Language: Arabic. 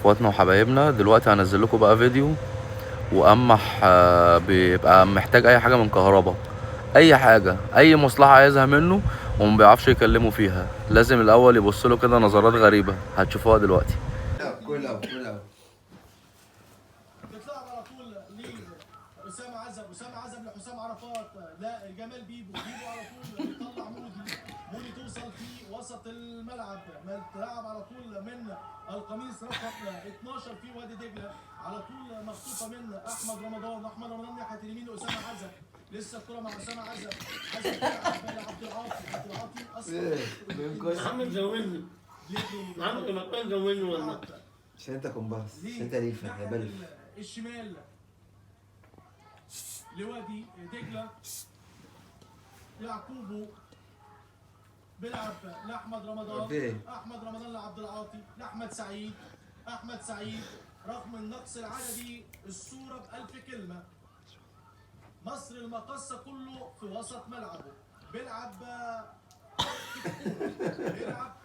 اخواتنا وحبايبنا. دلوقتي هنزل لكم بقى فيديو وقمح بيبقى محتاج اي حاجه من كهربا، اي حاجه، اي مصلحه عايزها منه وما بيعرفش يكلمه فيها، لازم الاول يبص له كده نظرات غريبه هتشوفوها دلوقتي. كله بتلعب على طول لأسامة عزب، أسامة عزب لحسام عرفات، لا جمال بيبو، بيبو على طول يطلع مودي، مودي توصل في وسط الملعب، تلعب على طول من القميص رقم 12 في وادي دجلة، على طول مخطوفة من أحمد رمضان، أحمد رمضان ناحية اليمين لأسامة عزب، لسه الكرة مع أسامة عزب، عزب تلعب لعبد العاطي، عبد العاطي أصلا محمد زودني، محمد لما كان زودني والله. عشان انت كومباس، عشان انت ليفا يا بلف. الشمال لوادي دجلة، يعقوبو بيلعب لأحمد رمضان، أحمد رمضان لعبد العاطي، لأحمد سعيد، أحمد سعيد رغم النقص العددي الصورة ب1000 كلمة. مصر المقصة كله في وسط ملعبه، بيلعب بيلعب